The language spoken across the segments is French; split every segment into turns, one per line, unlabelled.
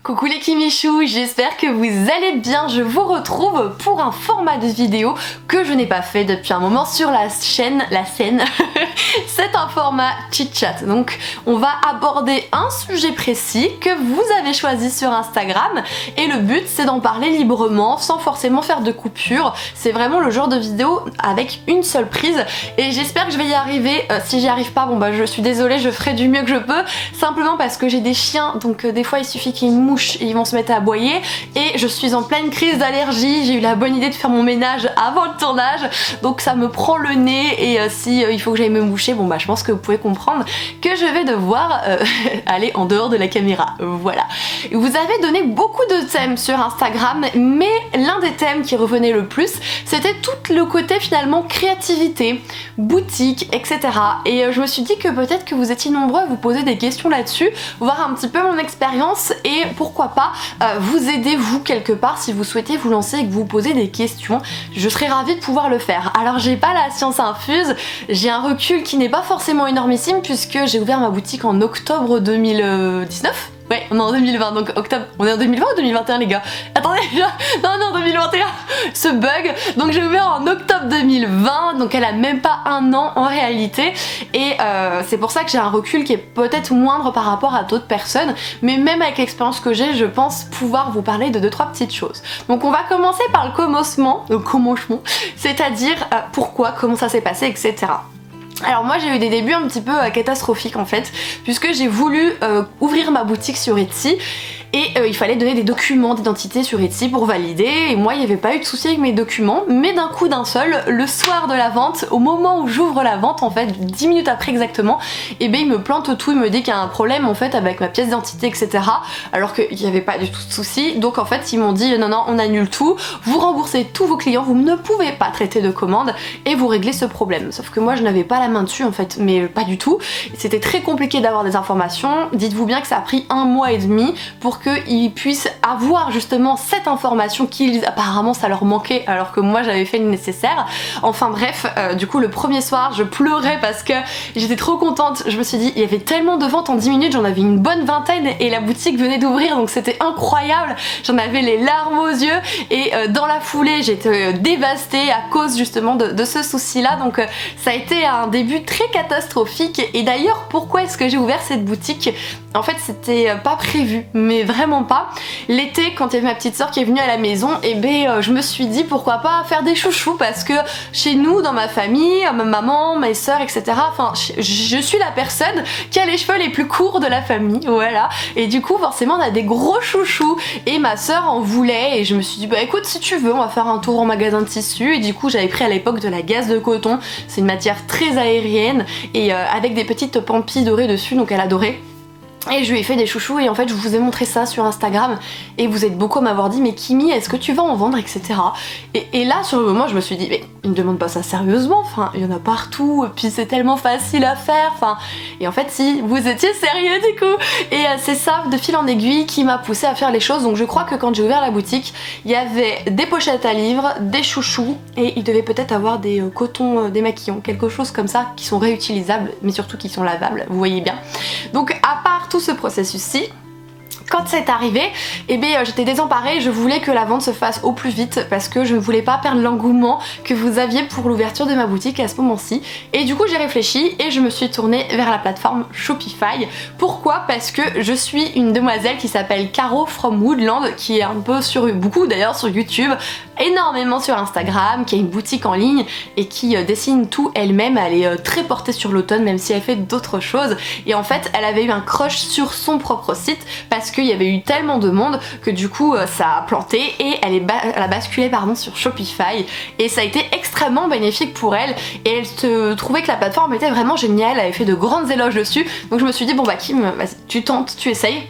Coucou les Kimichou, j'espère que vous allez bien. Je vous retrouve pour un format de vidéo que je n'ai pas fait depuis un moment sur la chaîne. C'est un format chit-chat. Donc on va aborder un sujet précis que vous avez choisi sur Instagram et le but c'est d'en parler librement sans forcément faire de coupure. C'est vraiment le genre de vidéo avec une seule prise et j'espère que je vais y arriver. Si j'y arrive pas, bon bah je suis désolée, je ferai du mieux que je peux. Simplement parce que j'ai des chiens, donc des fois il suffit qu'il y ait une mouche et ils vont se mettre à aboyer et je suis en pleine crise d'allergie. J'ai eu la bonne idée de faire mon ménage avant le tournage, donc ça me prend le nez et si il faut que j'aille me moucher, bon bah je pense que vous pouvez comprendre que je vais devoir aller en dehors de la caméra. Voilà. Vous avez donné beaucoup de thèmes sur Instagram, mais l'un des thèmes qui revenait le plus, c'était tout le côté finalement créativité, boutique, etc. Et je me suis dit que peut-être que vous étiez nombreux à vous poser des questions là-dessus, voir un petit peu mon expérience et pourquoi pas vous aider vous quelque part si vous souhaitez vous lancer et que vous vous posez des questions. Je serais ravie de pouvoir le faire. Alors j'ai pas la science infuse, j'ai un recul qui n'est pas forcément énormissime puisque j'ai ouvert ma boutique en octobre 2019. Ouais, on est en 2020, donc octobre. On est en 2020 ou 2021 les gars? Attendez, non, 2021. Ce bug. Donc j'ai ouvert en octobre 2020, donc elle a même pas un an en réalité. Et c'est pour ça que j'ai un recul qui est peut-être moindre par rapport à d'autres personnes. Mais même avec l'expérience que j'ai, je pense pouvoir vous parler de 2-3 petites choses. Donc on va commencer par le commencement, c'est-à-dire pourquoi, comment ça s'est passé, etc. Alors moi j'ai eu des débuts un petit peu catastrophiques en fait, puisque j'ai voulu ouvrir ma boutique sur Etsy et il fallait donner des documents d'identité sur Etsy pour valider et moi il n'y avait pas eu de souci avec mes documents, mais d'un coup d'un seul, le soir de la vente, au moment où j'ouvre la vente en fait, 10 minutes après exactement, et ben il me plante tout, il me dit qu'il y a un problème en fait avec ma pièce d'identité, etc. alors qu'il n'y avait pas du tout de souci. Donc en fait ils m'ont dit non on annule tout, vous remboursez tous vos clients, vous ne pouvez pas traiter de commande et vous réglez ce problème. Sauf que moi je n'avais pas la main dessus en fait, mais pas du tout. C'était très compliqué d'avoir des informations. Dites-vous bien que ça a pris 1 mois et demi pour qu'ils puissent avoir justement cette information qui apparemment ça leur manquait alors que moi j'avais fait le nécessaire. Enfin bref, du coup le premier soir je pleurais parce que j'étais trop contente. Je me suis dit il y avait tellement de ventes en 10 minutes, j'en avais une bonne vingtaine et la boutique venait d'ouvrir donc c'était incroyable. J'en avais les larmes aux yeux et dans la foulée j'étais dévastée à cause justement de ce souci là. Donc ça a été un début très catastrophique. Et d'ailleurs pourquoi est-ce que j'ai ouvert cette boutique? En fait c'était pas prévu, mais vraiment pas. L'été quand il y avait ma petite soeur qui est venue à la maison, et je me suis dit pourquoi pas faire des chouchous, parce que chez nous dans ma famille, ma maman, mes soeurs, etc. enfin je suis la personne qui a les cheveux les plus courts de la famille, voilà, et du coup forcément on a des gros chouchous et ma soeur en voulait et je me suis dit bah écoute si tu veux on va faire un tour en magasin de tissu. Et du coup j'avais pris à l'époque de la gaze de coton, c'est une matière très aérienne et avec des petites pampilles dorées dessus, donc elle adorait. Et je lui ai fait des chouchous et en fait je vous ai montré ça sur Instagram et vous êtes beaucoup à m'avoir dit mais Kimi est-ce que tu vas en vendre, etc. Et là sur le moment je me suis dit mais il ne demande pas ça sérieusement, enfin il y en a partout et puis c'est tellement facile à faire, enfin et en fait si vous étiez sérieux du coup. Et c'est ça de fil en aiguille qui m'a poussé à faire les choses. Donc je crois que quand j'ai ouvert la boutique il y avait des pochettes à livres, des chouchous et il devait peut-être avoir des cotons démaquillants, quelque chose comme ça qui sont réutilisables mais surtout qui sont lavables, vous voyez bien. Donc à part tout ce processus-ci, quand c'est arrivé, j'étais désemparée, je voulais que la vente se fasse au plus vite parce que je ne voulais pas perdre l'engouement que vous aviez pour l'ouverture de ma boutique à ce moment-ci. Et du coup j'ai réfléchi et je me suis tournée vers la plateforme Shopify. Pourquoi? Parce que je suis une demoiselle qui s'appelle Caro from Woodland, qui est un peu beaucoup d'ailleurs sur YouTube, énormément sur Instagram, qui a une boutique en ligne et qui dessine tout elle-même. Elle est très portée sur l'automne même si elle fait d'autres choses. Et en fait elle avait eu un crush sur son propre site parce qu'il y avait eu tellement de monde que du coup ça a planté et elle a basculé sur Shopify et ça a été extrêmement bénéfique pour elle et elle se trouvait que la plateforme était vraiment géniale, elle avait fait de grandes éloges dessus. Donc je me suis dit bon bah Kim, vas-y, tu tentes, tu essayes.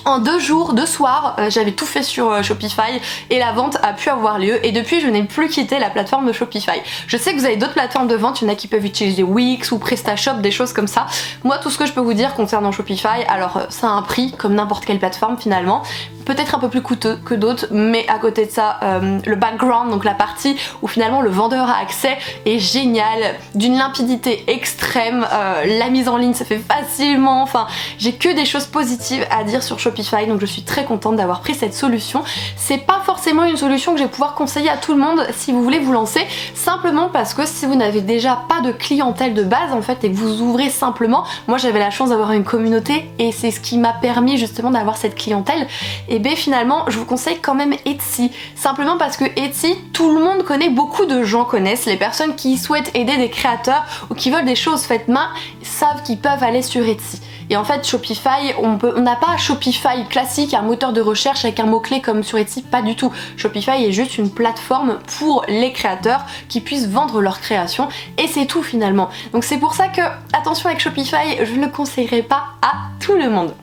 En 2 jours, 2 soirs, j'avais tout fait sur Shopify et la vente a pu avoir lieu et depuis je n'ai plus quitté la plateforme de Shopify. Je sais que vous avez d'autres plateformes de vente, il y en a qui peuvent utiliser Wix ou PrestaShop, des choses comme ça. Moi tout ce que je peux vous dire concernant Shopify, alors ça a un prix comme n'importe quelle plateforme finalement, peut-être un peu plus coûteux que d'autres, mais à côté de ça, le background, donc la partie où finalement le vendeur a accès, est génial, d'une limpidité extrême, la mise en ligne se fait facilement, enfin j'ai que des choses positives à dire sur Shopify, donc je suis très contente d'avoir pris cette solution. C'est pas forcément une solution que je vais pouvoir conseiller à tout le monde si vous voulez vous lancer, simplement parce que si vous n'avez déjà pas de clientèle de base en fait et que vous ouvrez simplement, moi j'avais la chance d'avoir une communauté et c'est ce qui m'a permis justement d'avoir cette clientèle, et bien finalement je vous conseille quand même Etsy, simplement parce que Etsy, tout le monde connaît, beaucoup de gens connaissent, les personnes qui souhaitent aider des créateurs ou qui veulent des choses faites main savent qu'ils peuvent aller sur Etsy. Et en fait Shopify, on n'a pas Shopify classique, un moteur de recherche avec un mot-clé comme sur Etsy, pas du tout. Shopify est juste une plateforme pour les créateurs qui puissent vendre leurs créations et c'est tout finalement. Donc c'est pour ça que, attention avec Shopify, je ne le conseillerais pas à tout le monde.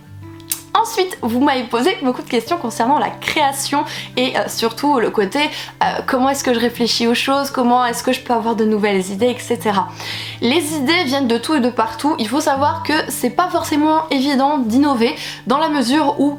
Ensuite, vous m'avez posé beaucoup de questions concernant la création et surtout le côté comment est-ce que je réfléchis aux choses, comment est-ce que je peux avoir de nouvelles idées, etc. Les idées viennent de tout et de partout. Il faut savoir que c'est pas forcément évident d'innover dans la mesure où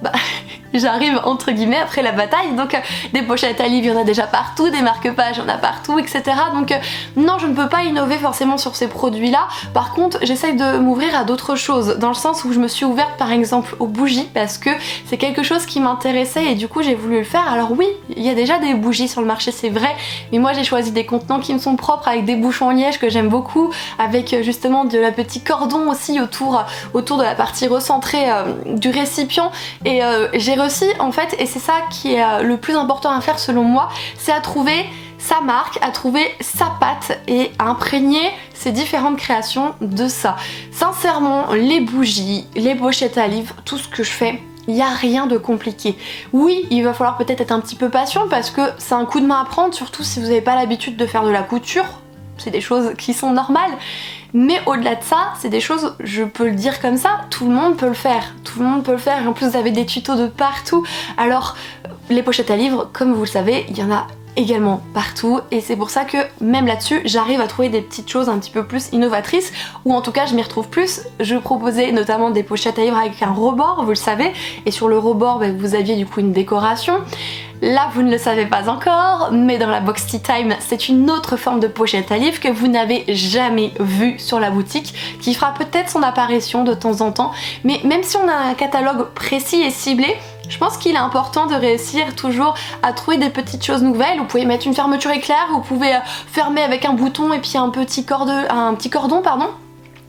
j'arrive entre guillemets après la bataille, donc des pochettes à livres il y en a déjà partout, des marque-pages il y en a partout, etc. Donc non, je ne peux pas innover forcément sur ces produits là. Par contre j'essaye de m'ouvrir à d'autres choses, dans le sens où je me suis ouverte par exemple aux bougies parce que c'est quelque chose qui m'intéressait et du coup j'ai voulu le faire. Alors oui, il y a déjà des bougies sur le marché, c'est vrai, mais moi j'ai choisi des contenants qui me sont propres, avec des bouchons en liège que j'aime beaucoup, avec justement de la petite cordon aussi autour de la partie recentrée du récipient, et j'ai réussi en fait, et c'est ça qui est le plus important à faire selon moi, c'est à trouver sa marque, à trouver sa patte et à imprégner ces différentes créations de ça. Sincèrement, les bougies, les pochettes à livres, tout ce que je fais, il n'y a rien de compliqué. Oui, il va falloir peut-être être un petit peu patient parce que c'est un coup de main à prendre, surtout si vous n'avez pas l'habitude de faire de la couture. C'est des choses qui sont normales. Mais au-delà de ça, c'est des choses, je peux le dire comme ça, tout le monde peut le faire. Tout le monde peut le faire et en plus vous avez des tutos de partout. Alors les pochettes à livres, comme vous le savez, il y en a également partout et c'est pour ça que même là-dessus j'arrive à trouver des petites choses un petit peu plus innovatrices, ou en tout cas je m'y retrouve plus. Je proposais notamment des pochettes à livres avec un rebord, vous le savez, et sur le rebord vous aviez du coup une décoration. Là vous ne le savez pas encore, mais dans la box Tea Time c'est une autre forme de pochette à livres que vous n'avez jamais vue sur la boutique, qui fera peut-être son apparition de temps en temps, mais même si on a un catalogue précis et ciblé, je pense qu'il est important de réussir toujours à trouver des petites choses nouvelles. Vous pouvez mettre une fermeture éclair, vous pouvez fermer avec un bouton et puis un petit cordon, pardon.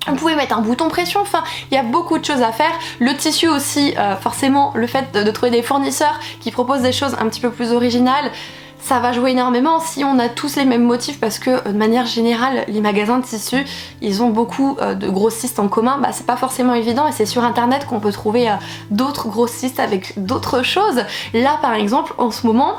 Vous pouvez mettre un bouton pression, enfin il y a beaucoup de choses à faire. Le tissu aussi, forcément le fait de trouver des fournisseurs qui proposent des choses un petit peu plus originales, ça va jouer énormément si on a tous les mêmes motifs, parce que de manière générale les magasins de tissus ils ont beaucoup de grossistes en commun, c'est pas forcément évident et c'est sur internet qu'on peut trouver d'autres grossistes avec d'autres choses. Là par exemple en ce moment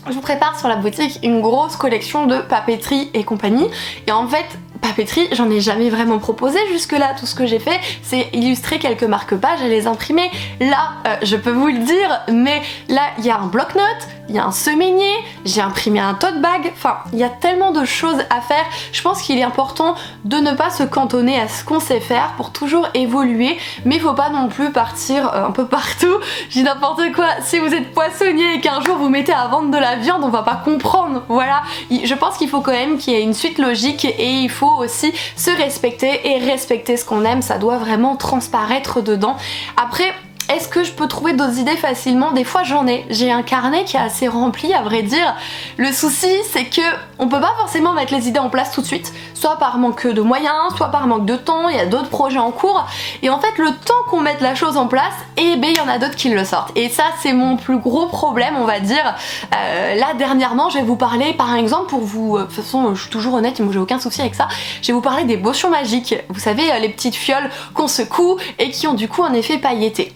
je vous prépare sur la boutique une grosse collection de papeterie et compagnie, et en fait papeterie, j'en ai jamais vraiment proposé jusque là. Tout ce que j'ai fait c'est illustrer quelques marque-pages et les imprimer. Là je peux vous le dire, mais là il y a un bloc-notes, il y a un semainier, j'ai imprimé un tote bag, enfin il y a tellement de choses à faire. Je pense qu'il est important de ne pas se cantonner à ce qu'on sait faire pour toujours évoluer, mais il faut pas non plus partir un peu partout. J'ai n'importe quoi, si vous êtes poissonnier et qu'un jour vous mettez à vendre de la viande, on va pas comprendre, voilà. Je pense qu'il faut quand même qu'il y ait une suite logique et il faut aussi se respecter et respecter ce qu'on aime, ça doit vraiment transparaître dedans. Après, est-ce que je peux trouver d'autres idées facilement? Des fois j'en ai. J'ai un carnet qui est assez rempli à vrai dire. Le souci c'est que on peut pas forcément mettre les idées en place tout de suite, soit par manque de moyens, soit par manque de temps, il y a d'autres projets en cours. Et en fait le temps qu'on mette la chose en place, et ben il y en a d'autres qui le sortent. Et ça c'est mon plus gros problème on va dire. Là dernièrement je vais vous parler par exemple, pour vous, de toute façon je suis toujours honnête, moi j'ai aucun souci avec ça, je vais vous parler des potions magiques. Vous savez les petites fioles qu'on secoue et qui ont du coup un effet pailleté.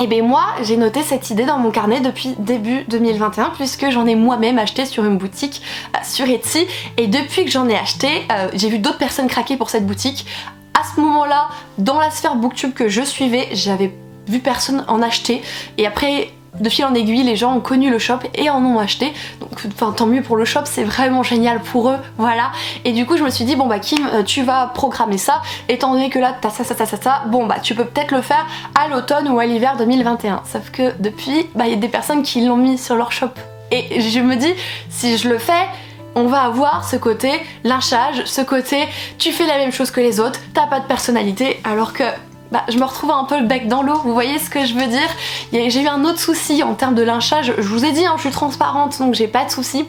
Et bien moi j'ai noté cette idée dans mon carnet depuis début 2021, puisque j'en ai moi-même acheté sur une boutique sur Etsy, et depuis que j'en ai acheté j'ai vu d'autres personnes craquer pour cette boutique. À ce moment là dans la sphère booktube que je suivais, j'avais vu personne en acheter, et après de fil en aiguille, les gens ont connu le shop et en ont acheté. Donc enfin tant mieux pour le shop, c'est vraiment génial pour eux, voilà. Et du coup je me suis dit bon bah Kim, tu vas programmer ça, étant donné que là t'as ça, bon bah tu peux peut-être le faire à l'automne ou à l'hiver 2021. Sauf que depuis, bah il y a des personnes qui l'ont mis sur leur shop. Et je me dis, si je le fais, on va avoir ce côté lynchage, ce côté tu fais la même chose que les autres, t'as pas de personnalité, alors que bah, je me retrouve un peu le bec dans l'eau, vous voyez ce que je veux dire. J'ai eu un autre souci en termes de lynchage, je vous ai dit, hein, je suis transparente donc j'ai pas de souci.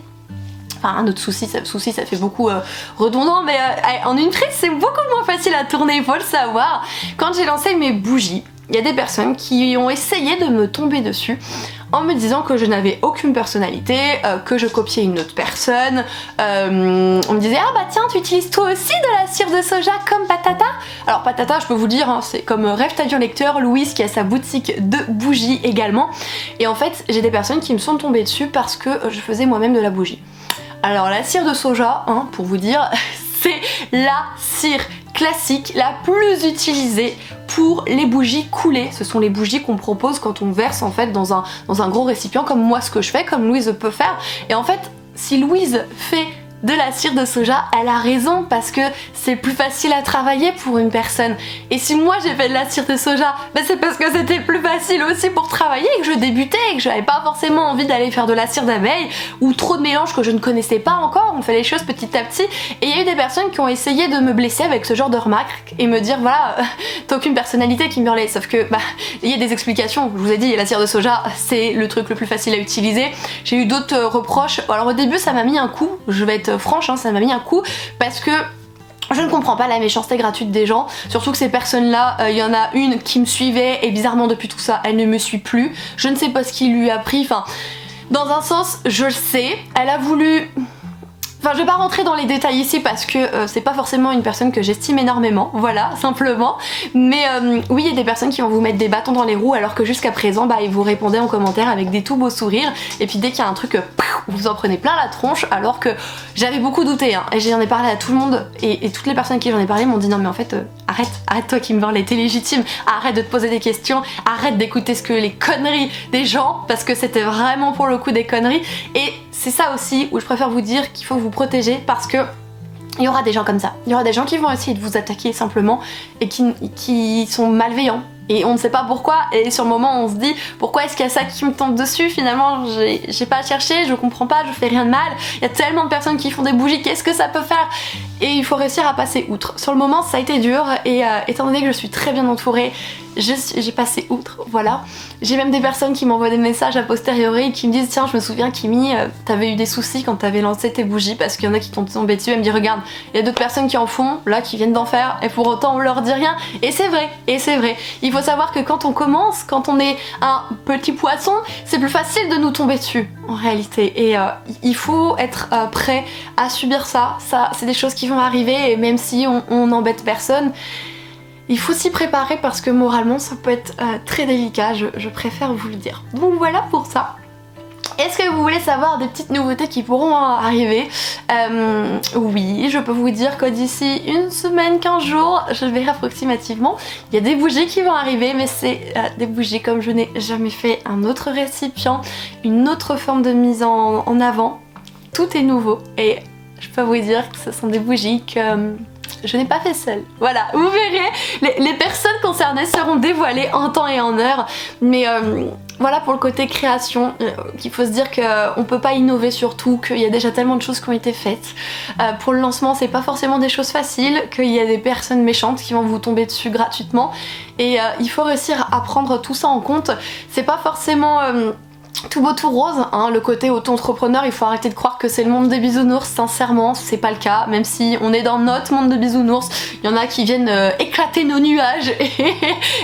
Enfin un autre souci ça fait beaucoup redondant, mais en une prise c'est beaucoup moins facile à tourner, il faut le savoir. Quand j'ai lancé mes bougies, il y a des personnes qui ont essayé de me tomber dessus en me disant que je n'avais aucune personnalité, que je copiais une autre personne. On me disait ah bah tiens tu utilises toi aussi de la cire de soja comme Patata. Alors Patata je peux vous dire hein, c'est comme Rêve ta vie en lecteur, Louise qui a sa boutique de bougies également. Et en fait j'ai des personnes qui me sont tombées dessus parce que je faisais moi-même de la bougie. Alors la cire de soja, hein, pour vous dire, c'est la cire classique, la plus utilisée pour les bougies coulées. Ce sont les bougies qu'on propose quand on verse en fait dans un gros récipient, comme moi ce que je fais, comme Louise peut faire. Et en fait, si Louise fait de la cire de soja, elle a raison parce que c'est plus facile à travailler pour une personne. Et si moi j'ai fait de la cire de soja, bah c'est parce que c'était plus facile aussi pour travailler et que je débutais et que j'avais pas forcément envie d'aller faire de la cire d'abeille ou trop de mélanges que je ne connaissais pas encore. On fait les choses petit à petit et il y a eu des personnes qui ont essayé de me blesser avec ce genre de remarques et me dire voilà t'as aucune personnalité qui me hurlait. Sauf que bah il y a des explications. Je vous ai dit la cire de soja c'est le truc le plus facile à utiliser. J'ai eu d'autres reproches. Alors au début ça m'a mis un coup, je vais être franche, hein, ça m'a mis un coup parce que je ne comprends pas la méchanceté gratuite des gens, surtout que ces personnes-là, il y en a une qui me suivait et bizarrement depuis tout ça, elle ne me suit plus. Je ne sais pas ce qui lui a pris, enfin, dans un sens, je le sais, elle a voulu... Enfin, je vais pas rentrer dans les détails ici parce que c'est pas forcément une personne que j'estime énormément, voilà, simplement. Mais oui, il y a des personnes qui vont vous mettre des bâtons dans les roues alors que jusqu'à présent, bah, ils vous répondaient en commentaire avec des tout beaux sourires. Et puis dès qu'il y a un truc, vous en prenez plein la tronche alors que j'avais beaucoup douté. Hein, et j'en ai parlé à tout le monde et toutes les personnes qui j'en ai parlé m'ont dit non mais en fait, arrête toi qui me parles, t'es légitime, arrête de te poser des questions, arrête d'écouter ce que les conneries des gens parce que c'était vraiment pour le coup des conneries. Et c'est ça aussi où je préfère vous dire qu'il faut vous protéger parce que il y aura des gens comme ça. Il y aura des gens qui vont essayer de vous attaquer simplement et qui sont malveillants. Et on ne sait pas pourquoi, et sur le moment on se dit pourquoi est-ce qu'il y a ça qui me tombe dessus, finalement j'ai pas à chercher, je comprends pas, je fais rien de mal, il y a tellement de personnes qui font des bougies, qu'est-ce que ça peut faire? Et il faut réussir à passer outre. Sur le moment ça a été dur et étant donné que je suis très bien entourée, j'ai passé outre, voilà. J'ai même des personnes qui m'envoient des messages a posteriori qui me disent tiens je me souviens Kimi, t'avais eu des soucis quand t'avais lancé tes bougies parce qu'il y en a qui t'ont tombé dessus, elle me dit regarde, il y a d'autres personnes qui en font, là qui viennent d'en faire et pour autant on leur dit rien. Et c'est vrai, il faut savoir que quand on commence, quand on est un petit poisson, c'est plus facile de nous tomber dessus en réalité. Et il faut être prêt à subir ça c'est des choses qui vont arriver et même si on n'embête personne, il faut s'y préparer parce que moralement ça peut être très délicat, je préfère vous le dire. Donc voilà pour ça. Est-ce que vous voulez savoir des petites nouveautés qui pourront arriver? Oui, je peux vous dire que d'ici une semaine, 15 jours, je verrai approximativement, il y a des bougies qui vont arriver, mais c'est des bougies comme je n'ai jamais fait, un autre récipient, une autre forme de mise en avant. Tout est nouveau et je peux vous dire que ce sont des bougies que... je n'ai pas fait seule. Voilà, vous verrez, les personnes concernées seront dévoilées en temps et en heure. Mais voilà pour le côté création, qu'il faut se dire qu'on peut pas innover sur tout, qu'il y a déjà tellement de choses qui ont été faites. Pour le lancement, c'est pas forcément des choses faciles, qu'il y a des personnes méchantes qui vont vous tomber dessus gratuitement. Et il faut réussir à prendre tout ça en compte. C'est pas forcément... tout beau tout rose, hein, le côté auto-entrepreneur, il faut arrêter de croire que c'est le monde des bisounours, sincèrement c'est pas le cas, même si on est dans notre monde de bisounours, il y en a qui viennent éclater nos nuages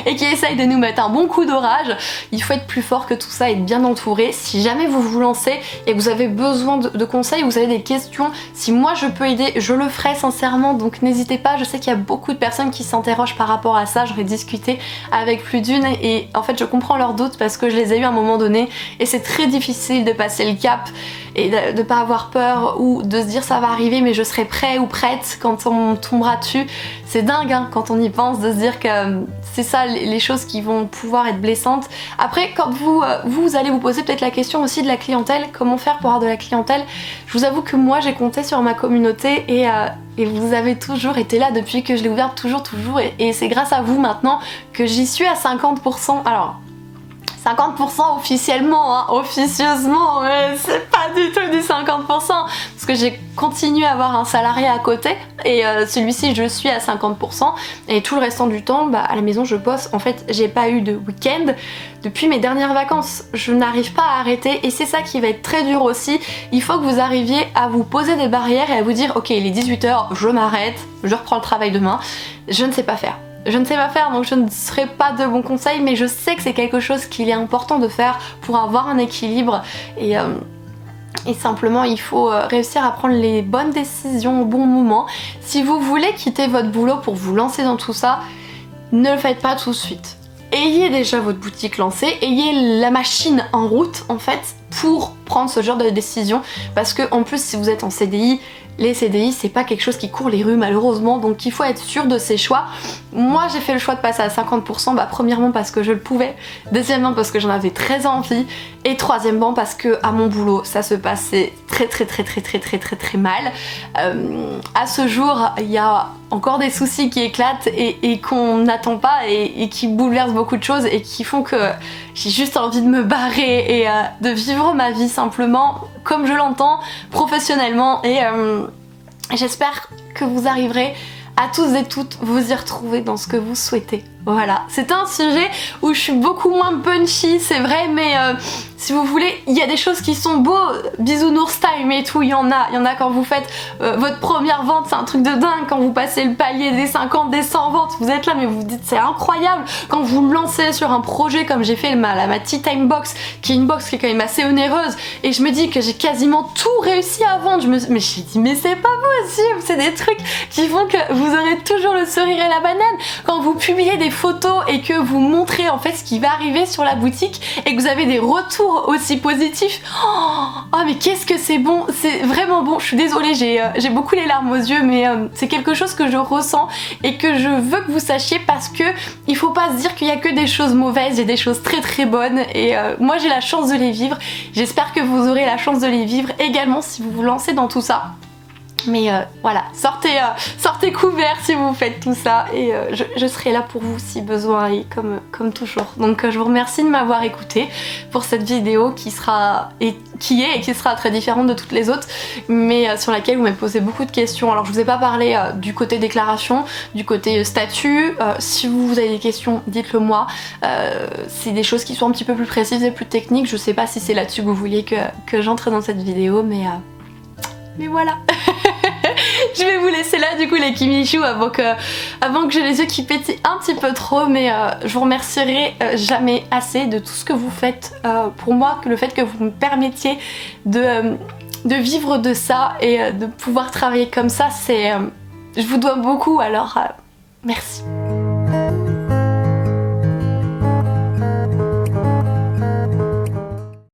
et qui essayent de nous mettre un bon coup d'orage. Il faut être plus fort que tout ça et être bien entouré. Si jamais vous vous lancez et que vous avez besoin de conseils, vous avez des questions, si moi je peux aider, je le ferai sincèrement, donc n'hésitez pas. Je sais qu'il y a beaucoup de personnes qui s'interrogent par rapport à ça, j'aurais discuté avec plus d'une et en fait je comprends leurs doutes parce que je les ai eu à un moment donné et c'est très difficile de passer le cap et de pas avoir peur ou de se dire ça va arriver mais je serai prêt ou prête quand on tombera dessus. C'est dingue hein, quand on y pense de se dire que c'est ça les choses qui vont pouvoir être blessantes. Après quand vous allez vous poser peut-être la question aussi de la clientèle, comment faire pour avoir de la clientèle. Je vous avoue que moi j'ai compté sur ma communauté et vous avez toujours été là depuis que je l'ai ouverte, toujours et c'est grâce à vous maintenant que j'y suis à 50%. Alors 50% officiellement, hein, officieusement, mais c'est pas du tout du 50% parce que j'ai continué à avoir un salarié à côté et celui-ci je suis à 50% et tout le restant du temps à la maison je bosse. En fait j'ai pas eu de week-end depuis mes dernières vacances, je n'arrive pas à arrêter et c'est ça qui va être très dur aussi. Il faut que vous arriviez à vous poser des barrières et à vous dire ok il est 18h, je m'arrête, je reprends le travail demain, je ne sais pas faire. Je ne sais pas faire donc je ne serai pas de bons conseils mais je sais que c'est quelque chose qu'il est important de faire pour avoir un équilibre et simplement il faut réussir à prendre les bonnes décisions au bon moment. Si vous voulez quitter votre boulot pour vous lancer dans tout ça, ne le faites pas tout de suite. Ayez déjà votre boutique lancée, ayez la machine en route en fait pour prendre ce genre de décision parce que en plus si vous êtes en CDI, les CDI c'est pas quelque chose qui court les rues malheureusement donc il faut être sûr de ses choix. Moi j'ai fait le choix de passer à 50% premièrement parce que je le pouvais, deuxièmement parce que j'en avais très envie et troisièmement parce que à mon boulot ça se passait très mal. À ce jour il y a encore des soucis qui éclatent et qu'on n'attend pas et qui bouleversent beaucoup de choses et qui font que j'ai juste envie de me barrer et de vivre ma vie simplement comme je l'entends professionnellement et j'espère que vous arriverez à tous et toutes vous y retrouver dans ce que vous souhaitez. Voilà, c'est un sujet où je suis beaucoup moins punchy, c'est vrai, mais si vous voulez, il y a des choses qui sont beaux, bisounours time et tout, il y en a quand vous faites votre première vente, c'est un truc de dingue, quand vous passez le palier des 50, des 100 ventes, vous êtes là mais vous vous dites c'est incroyable, quand vous me lancez sur un projet comme j'ai fait ma Tea Time Box, qui est une box qui est quand même assez onéreuse, et je me dis que j'ai quasiment tout réussi à vendre, mais j'ai dit mais c'est pas possible, c'est des trucs qui font que vous aurez toujours le sourire et la banane, quand vous publiez des photos et que vous montrez en fait ce qui va arriver sur la boutique et que vous avez des retours aussi positifs. Oh mais qu'est-ce que c'est bon, c'est vraiment bon. Je suis désolée, j'ai beaucoup les larmes aux yeux mais c'est quelque chose que je ressens et que je veux que vous sachiez parce que il faut pas se dire qu'il y a que des choses mauvaises, il y a des choses très bonnes et moi j'ai la chance de les vivre. J'espère que vous aurez la chance de les vivre également si vous vous lancez dans tout ça. Mais voilà, sortez couverts si vous faites tout ça et je serai là pour vous si besoin et comme toujours. Donc je vous remercie de m'avoir écouté pour cette vidéo qui sera très différente de toutes les autres mais sur laquelle vous m'avez posé beaucoup de questions. Alors je vous ai pas parlé du côté déclaration, du côté statut, si vous avez des questions dites-le moi, c'est des choses qui sont un petit peu plus précises et plus techniques, je sais pas si c'est là-dessus que vous vouliez que j'entre dans cette vidéo mais voilà. Je vais vous laisser là du coup les Kimichou avant que j'ai les yeux qui pétillent un petit peu trop mais je vous remercierai jamais assez de tout ce que vous faites pour moi, que le fait que vous me permettiez de vivre de ça et de pouvoir travailler comme ça, c'est je vous dois beaucoup alors merci.